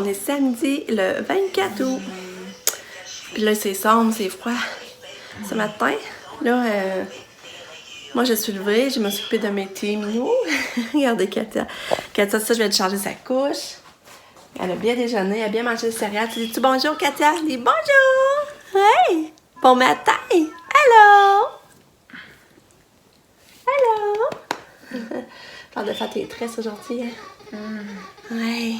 on est samedi le 24 août. Puis là, c'est sombre, c'est froid. Ce matin, là, moi, je suis levée, je me suis occupée de mes petits minous. Regardez Katia. Katia, ça, je vais te changer sa couche. Elle a bien déjeuné, elle a bien mangé le céréales. Tu dis-tu bonjour, Katia? Dis bonjour! Hey! Bon matin! Allô! Allô! T'as de faire tes tresses aujourd'hui, hein? Ouais.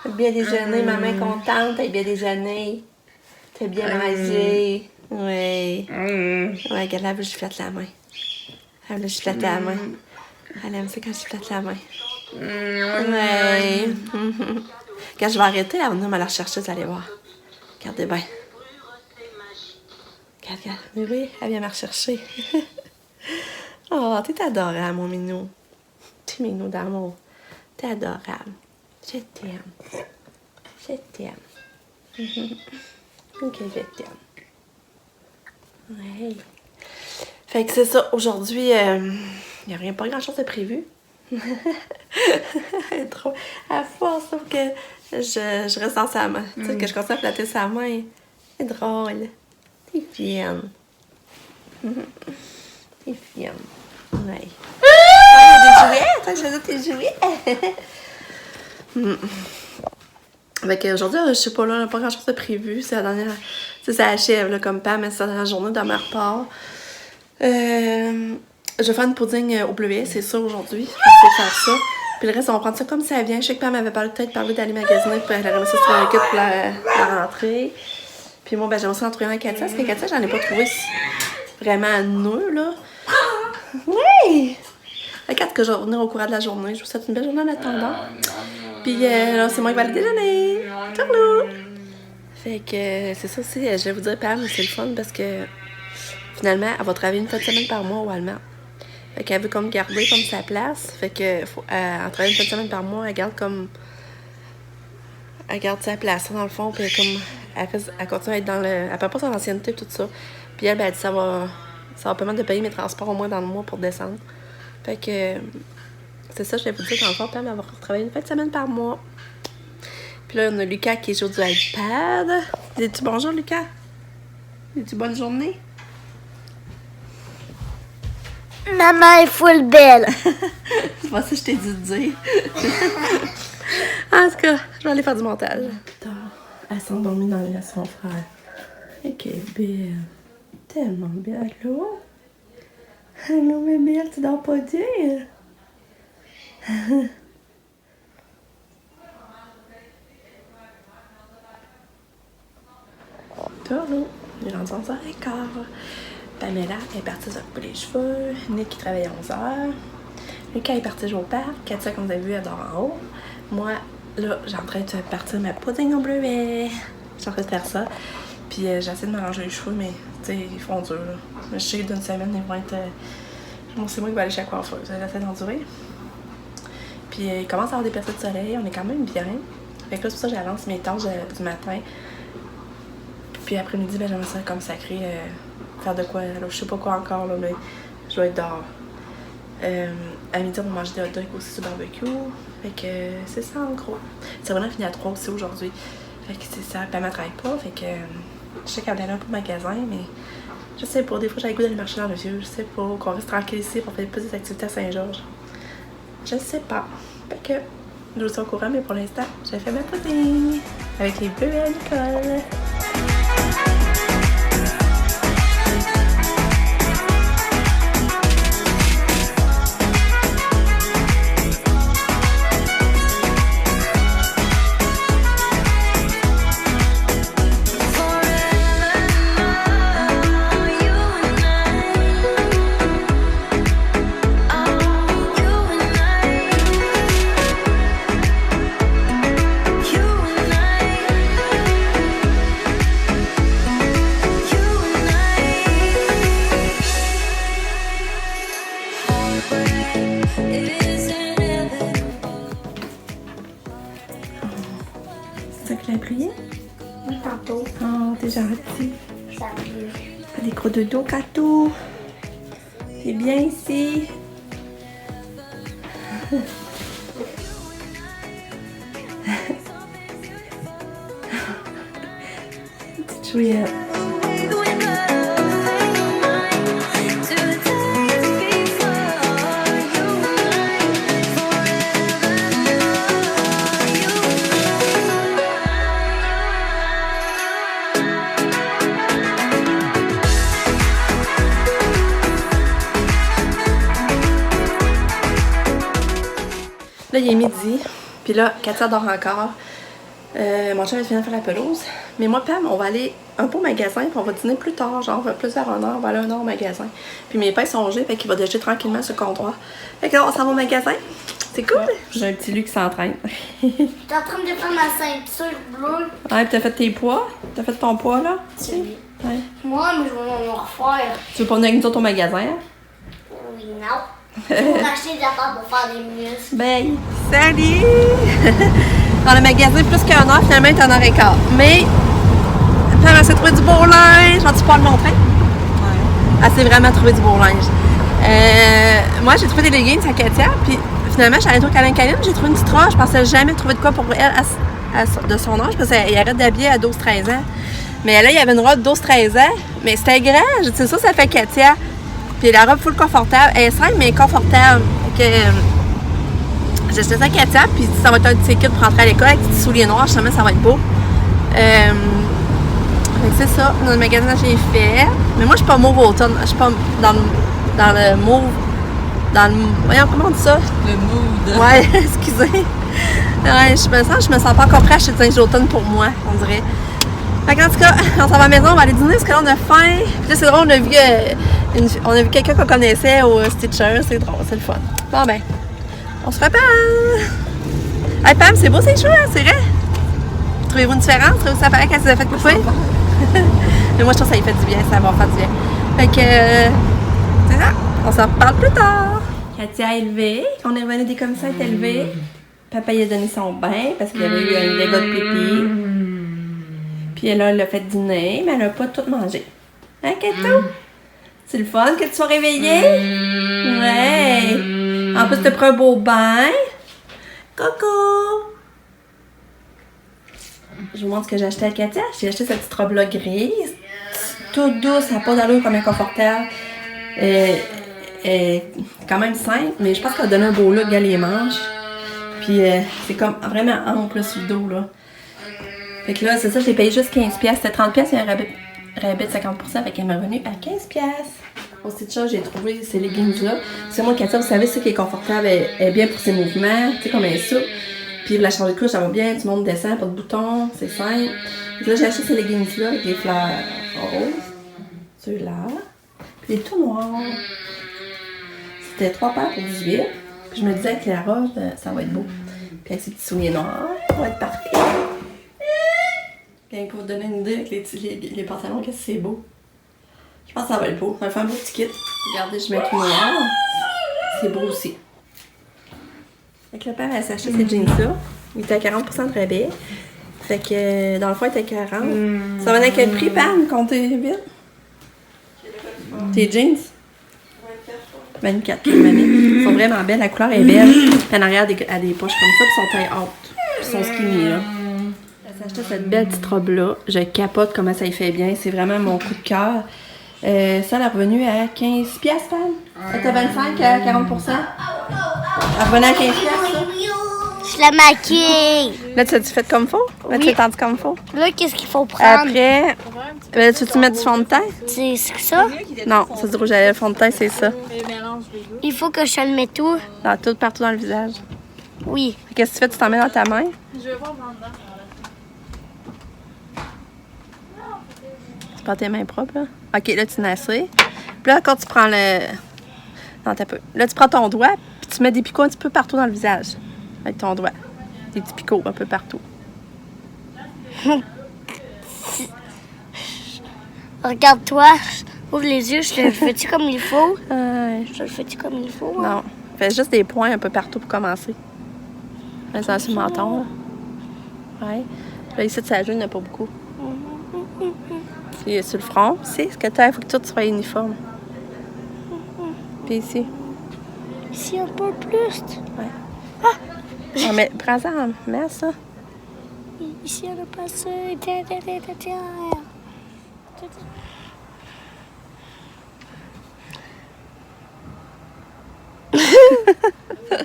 T'as bien déjeuné, maman contente, t'as bien déjeuné. T'as bien mangé. Oui. Ouais, regarde là, je flatte la main. Ah, là, je flatte la main. Elle aime ça quand je flatte la main. Ouais. Quand je vais arrêter, elle va venir me la rechercher, vous allez voir. Regardez bien. Regarde, regarde. Oui, oui, elle vient me rechercher. Oh, t'es adorable, mon minou. Petit minou d'amour. T'es adorable. Je t'aime. Je t'aime. Ok, je t'aime. Ouais. Fait que c'est ça. Aujourd'hui, il n'y a rien, pas grand-chose de prévu. Elle est trop à force, sauf que je reste dans sa main. Tu sais, que je continue à flatter sa main. C'est drôle. T'es fine. T'es fine. Ouais. Ah, il y a des jouets. Attends, je vais tes jouets. Fait qu'aujourd'hui, je sais pas, là, on n'a pas grand chose de prévu. C'est la dernière. Tu sais, ça achève, là, comme Pam, mais c'est la dernière journée de ma part. Je vais faire une pudding au bleuet, c'est ça aujourd'hui. Je vais faire ça. Puis le reste, on va prendre ça comme ça vient. Je sais que Pam avait peut-être parlé d'aller magasiner, puis elle a remis ça sur un kit pour la rentrée. Puis moi, ben, j'aimerais ça en trouver un à Katia, parce que Katia, j'en ai pas trouvé vraiment nœud, là. Oui! Regarde que je vais revenir au courant de la journée. Je vous souhaite une belle journée en attendant. Puis là, c'est moi qui vais aller déjeuner. Ciao! Fait que c'est ça aussi, je vais vous dire, Pam, c'est le fun parce que finalement, elle va travailler une fois de semaine par mois au Allemand. Fait qu'elle veut comme garder comme sa place. Fait que en travaillant une fois de semaine par mois, elle garde comme. Elle garde sa place, dans le fond. Puis comme. Elle continue à être dans le. Elle perd pas son ancienneté et tout ça. Puis elle, ben, elle dit ça va permettre de payer mes transports au moins dans le mois pour descendre. Fait que. C'est ça, je vais vous dire, dans le fond, Pam, elle va travailler une fois de semaine par mois. Puis là, on a Lucas qui joue du iPad. Dis-tu bonjour, Lucas? Dis-tu bonne journée? Maman est full belle. C'est pas ça que je t'ai dit de dire. En tout cas, je vais aller faire du montage. Elle s'est endormie dans le lit à son frère. Et qu'elle est belle. Tellement belle. Allô? Allô, ma belle, tu dors pas bien? Allô? Il est rendu 11h15. Pamela est partie se couper les cheveux. Nick qui travaille à 11h. Lucas est parti jouer au parc. Katia, comme vous avez vu, elle dort en haut. Moi, là, j'ai en train de partir ma pudding au bleuet. Je suis en train de faire ça. Puis j'essaie de m'arranger les cheveux, mais tu sais, ils font dur. Là. Je sais que d'une semaine, ils vont être. Bon, c'est moi qui vais aller chez la coiffeuse. J'essaie d'endurer. Puis il commence à avoir des percées de soleil. On est quand même bien. Fait que là, c'est pour ça que j'avance mes tâches du matin. Puis après-midi, ben, j'aimerais ça comme sacré. Faire de quoi, alors je sais pas quoi encore, là, mais je dois être dehors. À midi, on va manger des hot dogs aussi sur barbecue. Fait que c'est ça en gros. C'est vraiment fini à 3 aussi aujourd'hui. Fait que c'est ça. Pam, elle travaille pas. Fait que je sais qu'elle est là pour le magasin, mais je sais pas. Des fois, j'ai le goût d'aller marcher dans le vieux. Je sais pas. Qu'on reste tranquille ici pour faire plus des activités à Saint-Georges. Je sais pas. Fait que je vous suis au courant, mais pour l'instant, j'ai fait ma pudding avec les bleus à l'école. C'est ça que j'ai prié? Oui, tantôt. Oh, t'es gentil. Ça arrive. Fais des gros dodo, Cato. C'est bien ici. Petite chouillette. Là, il est midi, puis là, Katia dort encore. Mon chum vient de faire la pelouse. Mais moi, Pam, on va aller un peu au magasin, puis on va dîner plus tard, genre plus vers 1h, on va aller 1h au magasin. Puis mes pains sont gelés, fait qu'il va déjeuner tranquillement sur le comptoir. Fait que là, on s'en va au magasin. C'est cool! Ouais, j'ai un petit Luc qui s'entraîne. T'es en train de faire ma ceinture bleue. Ouais, pis t'as fait tes poids? T'as fait ton poids, là? Oui. Ouais. Moi, mais je vais m'en refaire. Tu veux pas venir avec nous autres au magasin? Hein? Oui, non. Je vais acheter des affaires pour faire des muscles. Bye! Salut! Dans le magasin, plus qu'un heure, finalement, il est en heure et quart. Mais, Pam, elle s'est trouvé du beau linge. Vas-tu pas le montrer? Ouais. Elle s'est vraiment trouvé du beau linge. Moi, j'ai trouvé des leggings à Katia, puis finalement, j'allais trouver Calvin Klein, j'ai trouvé une petite robe. Je pensais jamais trouver de quoi pour elle de son âge, parce qu'elle arrête d'habiller à 12-13 ans. Mais là, il y avait une robe de 12-13 ans, mais c'était grand. J'ai dit, ça fait Katia. Puis la robe full confortable. Elle est simple, mais confortable. J'ai acheté ça à Katia, puis ça va être un de ses kits pour rentrer à l'école avec des petits souliers noirs, justement, ça va être beau. C'est ça, dans le magasin j'ai fait. Mais moi, je suis pas mauve automne. Je suis pas dans le mauve. Voyons, comment on dit ça? Le mood. Ouais, excusez. Ouais, je me sens pas encore prête à acheter du linge d'automne pour moi, on dirait. Fait qu'en tout cas, on s'en va à la maison, on va aller dîner parce que là, on a faim. Puis là, c'est drôle, on a vu quelqu'un qu'on connaissait au Stitcher. C'est drôle, c'est le fun. Bon, ben, on se prépare. Hey, Pam, c'est beau ces cheveux, hein, c'est vrai? Trouvez-vous une différence? Trouvez-vous que ça paraît qu'elle s'est fait couper? Mais moi, je trouve que ça lui fait du bien, ça va faire du bien. Fait que, c'est ça. On s'en reparle plus tard. Katia a élevé. On est revenu des commissaires, est élevé. Papa lui a donné son bain parce qu'il y avait eu un dégât de pipi. Puis là, elle l'a fait dîner, mais elle n'a pas tout mangé. Hein, Kato? C'est le fun que tu sois réveillée? Ouais. En plus, t'as pris un beau bain. Coucou! Je vous montre ce que j'ai acheté à Katia. J'ai acheté cette petite robe-là grise. Toute douce, ça n'a pas d'allure comme inconfortable. Quand même simple, mais je pense qu'elle a donné un beau look à les manches. Puis c'est comme vraiment ample sur le dos, là. Fait que là, c'est ça, j'ai payé juste 15$. C'était 30$, il y a un rabais de 50%, fait qu'elle m'est revenue à 15$. Au Stitcher, j'ai trouvé ces leggings-là. C'est moi, Katia, vous savez, ce qui est confortable, elle est bien pour ses mouvements, tu sais, comme elle est souple. Puis la chambre de couche, ça va bien, tu montes, descends, pas de boutons, c'est simple. Donc là, j'ai acheté ces leggings-là avec des fleurs roses. Ceux-là. Puis des tout noirs. C'était 3 paires pour 18$. Puis je me disais que la robe, ça va être beau. Puis avec ces petits souliers noirs, ça va être parfait. Puis pour vous donner une idée avec les pantalons, qu'est-ce que c'est beau. Je pense que ça va être beau. Ça va faire un beau petit kit. Regardez, je mets tout noir. C'est beau aussi. Fait que le père, elle s'est acheté ces jeans-là. Il était à 40% de rabais. Fait que dans le fond, il était à 40. Ça venait à quel prix, Pam? Comptez vite. Tes jeans? 24, ils sont vraiment belles. La couleur est belle. Puis en arrière, elle a des poches comme ça. Puis sont taille haute. Puis sont skinny, là. Elle s'est acheté cette belle petite robe-là. Je capote comment ça y fait bien. C'est vraiment mon coup de cœur. Ça, elle est revenue à 15$, Pam. Elle était 25 à 40%. Elle revenait à 15$, là. Je la maquille. Là, tu as-tu fait comme faut? Là, tu as tendu comme faut? Là, qu'est-ce qu'il faut prendre? Après, tu veux-tu mettre du fond de teint? C'est ça? Non, c'est du rouge à lèvres, fond de teint, c'est ça. Il faut que je te le mette tout? Tout partout dans le visage. Oui. Qu'est-ce que tu fais? Tu t'en mets dans ta main? Je vais voir dedans. Tu prends tes mains propres, là? OK, là, tu nasses. Puis là, quand tu prends le... Non, t'as peu. Là, tu prends ton doigt, puis tu mets des picots un petit peu partout dans le visage. Avec ton doigt. Des petits picots un peu partout. Regarde-toi. Ouvre les yeux. Je te le fais-tu comme il faut? Je te le fais-tu comme il faut? Hein? Non. Fais juste des points un peu partout pour commencer. Là, ça sur le menton, là. Ouais. Là, ici, ça joue, il n'y en a pas beaucoup. Puis sur le front, c'est ce que tu as. Il faut que tout soit uniforme. Puis ici. Ici, un peu plus. Ouais. Ah, mais prends-en, mets ça. Ici, on a passé. Tiens.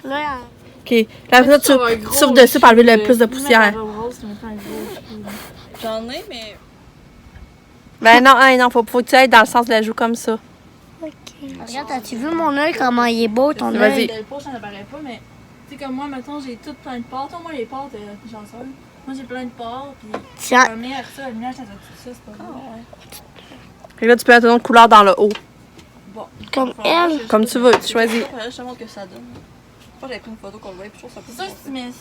Là, Ok. Là, après ça, tu souffles dessus pour enlever le plus de poussière. J'en ai, mais. Ben non, hein, non, faut que tu ailles dans le sens de la joue comme ça. OK. Regarde, as-tu vu mon œil, comment il est beau, ton Vas-y. œil? Le poche, ça n'apparaît pas, mais. Tu sais, comme moi, mettons, j'ai tout plein de pâtes. Toi, moi, les pâtes, j'en sors. Moi, j'ai plein de pâtes, puis. Tiens. La lumière, ça, tout ça, c'est pas bon. Et là, tu peux mettre une autre couleur dans le haut. Bon. Comme elle. Comme tu veux, tu choisis. Je te montre que ça donne. Je crois que j'avais pris une photo qu'on le voyait, puis je trouve ça plus. C'est ça, si tu mets.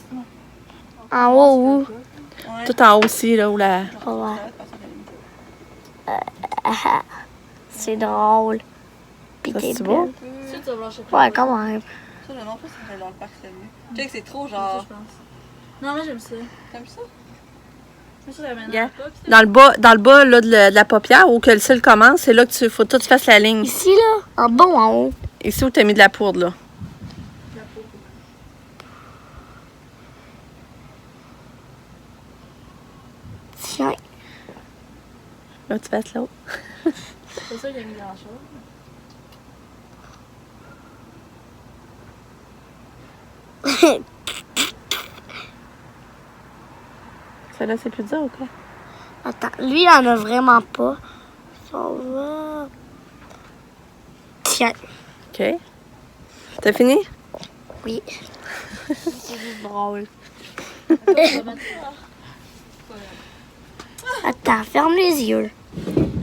En haut, où? Ouais. Tout en haut aussi, là, où la. Ouais. C'est drôle. Pis Ça, t'es c'est beau? belle. Ça, tu vas voir, je sais pas. Ouais, quand même. Ça, le nom, ça serait dans le parc Salut. Tu sais que c'est trop genre. Je pense. Non, moi, j'aime ça. T'aimes ça? C'est ça, la Yeah. Dans le bas là, de la paupière, où que le cil commence, c'est là que tu faut que tu fasses la ligne. Ici, là? En bas ou en haut? Ici où tu as mis de la poudre, là. Tiens. Là, tu fasses l'autre. C'est ça, il a mis grand chose. Celle-là, c'est plus dur ou quoi? Attends, lui, il en a vraiment pas. Ça va. Tiens. OK. T'as fini? Oui. C'est drôle. Attends, ferme les yeux.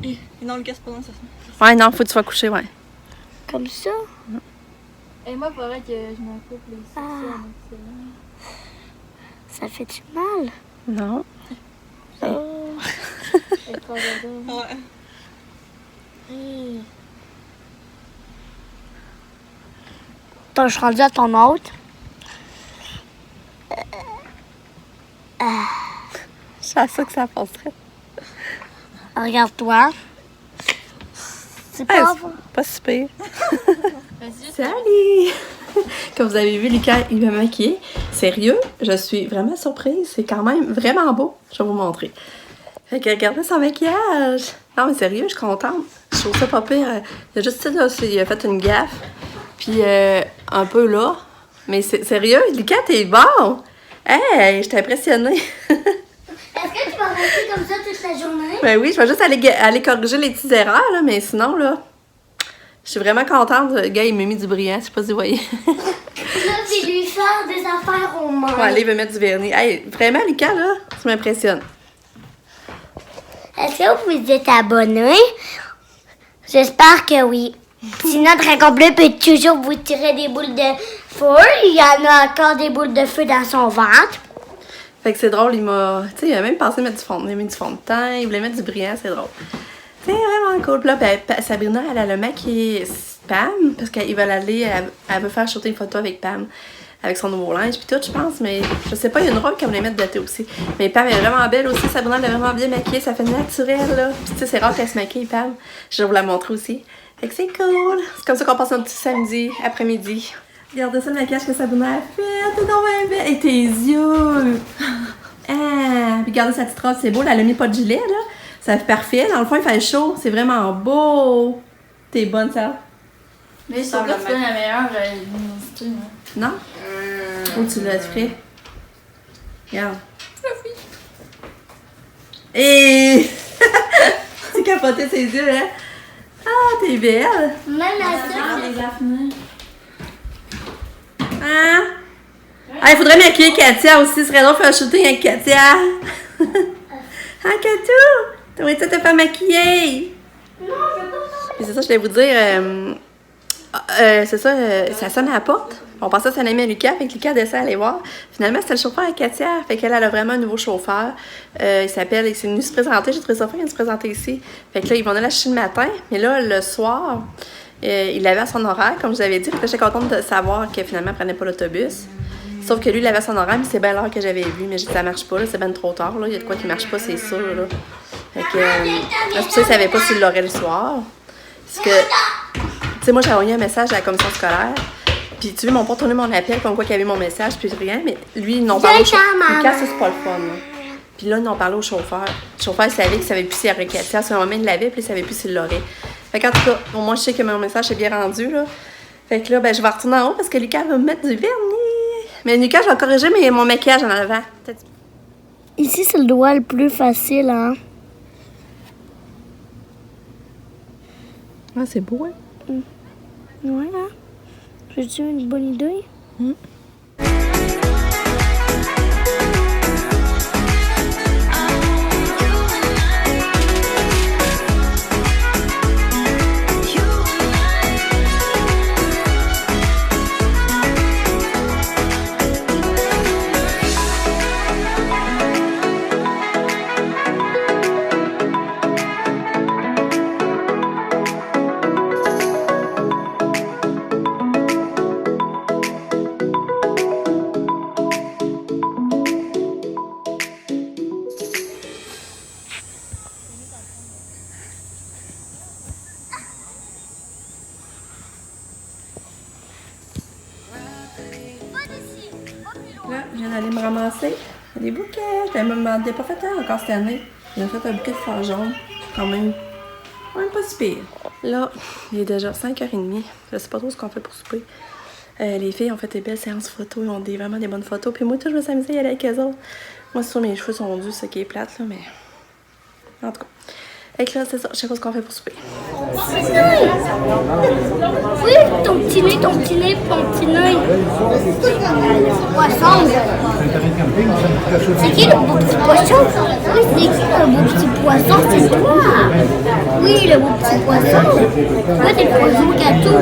Et non, le casse pas dans ça. Ouais, non, faut que tu sois couché, ouais. Comme ça. Et moi, il faudrait que je me coupe les Ah. Ça fait-tu mal? Non. Oh. Ouais. Attends, je suis rendue à ton autre. Je sais ça que ça passerait. Regarde-toi. C'est Ah, pas... c'est pas si pire. Vas-y. Salut! Comme vous avez vu, Lucas, il m'a maquillé. Sérieux, je suis vraiment surprise. C'est quand même vraiment beau. Je vais vous montrer. Fait que regardez son maquillage. Non, mais sérieux, je suis contente. Je trouve ça pas pire. Il a juste là, il a fait une gaffe. Puis un peu là. Mais sérieux, Lucas, t'es bon! Hey, j'étais impressionnée. Est-ce que tu vas rester comme ça toute la journée? Ben oui, je vais juste aller corriger les petites erreurs, là, mais sinon, là, je suis vraiment contente. Le gars, il m'a mis du brillant, je sais pas si vous voyez. Là, c'est lui faire des affaires aux mains. Ouais, là, il veut mettre du vernis. Hey, vraiment, Lucas, là, tu m'impressionnes. Est-ce que vous êtes abonné? J'espère que oui. Sinon, Dragon Bleu peut toujours vous tirer des boules de feu. Il y en a encore des boules de feu dans son ventre. Fait que c'est drôle, il m'a. Tu sais, il a même pensé mettre du fond. Il a mis du fond de teint, il voulait mettre du brillant, c'est drôle. C'est vraiment cool. Puis là, ben, Sabrina, elle a le maquillé Pam, parce qu'elle veut aller. Elle veut faire shooter une photo avec Pam, avec son nouveau linge, puis tout, je pense. Mais je sais pas, il y a une robe qu'elle voulait mettre d'été aussi. Mais Pam est vraiment belle aussi. Sabrina, elle est vraiment bien maquillée, ça fait naturel, là. Puis tu sais, c'est rare qu'elle se maquille, Pam. Je vais vous la montrer aussi. Fait que c'est cool. C'est comme ça qu'on passe un petit samedi après-midi. Regardez ça le maquillage que Sabrina a fait. T'es donc bien belle. Et tes yeux. Ah, puis regardez sa petite robe, c'est beau. Elle a mis pas de gilet, là. Ça fait parfait. Dans le fond, il fait chaud. C'est vraiment beau. T'es bonne, ça? Mais c'est pas la meilleure luminosité, moi. Non? Où tu l'as fait? Regarde. Et tu capoté ses yeux, hein? Ah, t'es belle. Même la seule. Les affinés. Hein? Ah, il faudrait maquiller Katia aussi. Ce serait drôle de faire un shooting avec Katia. Hein, Katou? T'aurais été te faire maquiller? Non, je veux pas. Puis c'est ça, je voulais vous dire. C'est ça, ça sonne à la porte. On pensait que c'était un ami à Lucas, fait que Lucas descend aller voir. Finalement, c'était le chauffeur à Katia, fait qu'elle a vraiment un nouveau chauffeur. Il s'appelle, il s'est venu se présenter, j'ai trouvé ça fun, il vient se présenter ici. Fait que là, ils vont aller la chercher le matin, mais là, le soir, il l'avait à son horaire, comme je vous avais dit. Fait que j'étais contente de savoir que finalement, elle prenait pas l'autobus. Sauf que lui, il avait à son horaire, mais c'est bien l'heure que j'avais vu, mais j'ai dit, ça marche pas, là, c'est bien trop tard, là. Il y a de quoi qui marche pas, c'est sûr, là. Fait que, c'est pour ça qu'il savait pas s'il l'aurait le soir. Parce que, tu sais, moi, j'ai envoyé un message à la commission scolaire. Puis, tu veux, ils m'ont pas tourné mon appel comme quoi qu'il y avait mon message, puis rien. Mais lui, ils n'ont pas. Lucas, ça, c'est pas le fun, là. Puis là, ils ont parlé au chauffeur. Le chauffeur, il savait qu'il savait plus s'il aurait Katia. À ce moment, il l'avait, puis il savait plus s'il l'aurait. Fait qu'en tout cas, au moins, je sais que mon message est bien rendu, là. Fait que là, ben, je vais retourner en haut parce que Lucas va me mettre du vernis. Mais Lucas, je vais corriger mon maquillage en avant. Ici, c'est le doigt le plus facile, hein? Ah, c'est beau, hein? Ouais, hein? J'ai-tu une bonne idée? Là, je viens d'aller me ramasser des bouquets. Je m'en pas fait un encore cette année. J'ai fait un bouquet de fleurs jaunes. Quand même pas si pire. Là, il est déjà 5h30. Je sais pas trop ce qu'on fait pour souper. Les filles ont fait des belles séances photos. Ils ont vraiment des bonnes photos. Puis moi, je me suis amusée à y aller avec eux autres. Moi, c'est sûr, mes cheveux sont ondus, ce qui est plate, là, mais... En tout cas. Et que là, c'est ça. Je sais pas ce qu'on fait pour souper. Oui, ton petit nez, ton petit nez. Poisson. C'est qui le beau petit poisson? Oui, c'est qui le beau petit poisson? C'est toi. Oui, le beau petit poisson. Toi, t'es le poisson gâteau.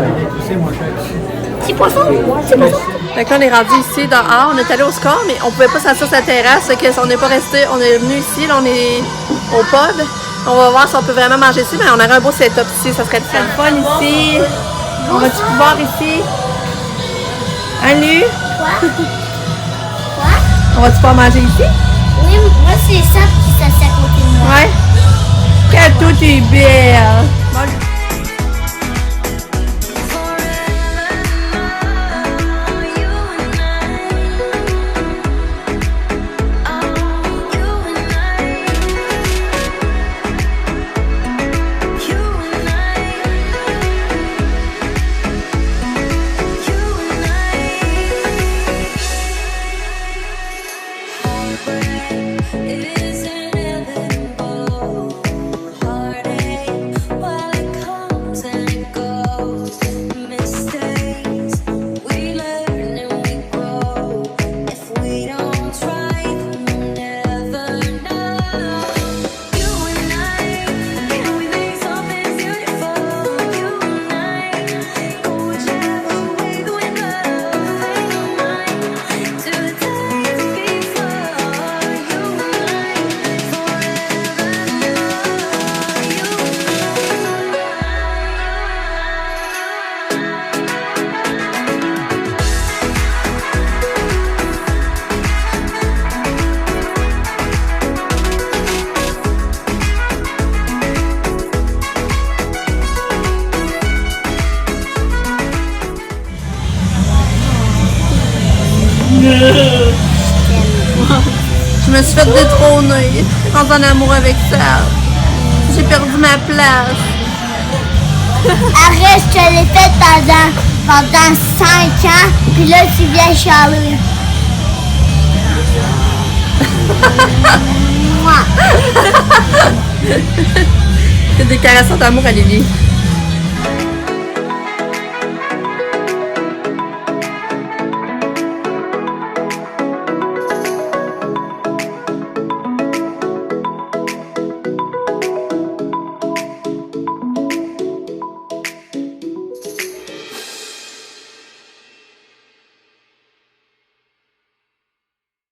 Petit poisson? Petit poisson? Fait que là, on est rendu ici, dehors. On est allé au score, mais on pouvait pas s'asseoir sur la terrasse. Fait que on n'est pas resté. On est venu ici, là, on est au pub. On va voir si on peut vraiment manger ici, mais on aurait un beau setup ici, ça serait très fun ici. On va-tu pouvoir ici? Hein, Lu? Quoi? On va-tu pouvoir manger ici? Oui, moi, c'est ça qui s'assied à côté de moi. Ouais. Cadeau, t'es belle. Bon. Je me suis fait détrôner en amour avec ça. J'ai perdu ma place. Arrête, je te l'ai fait pendant 5 ans, puis là, tu viens chialer. C'est des caresses d'amour à Lily.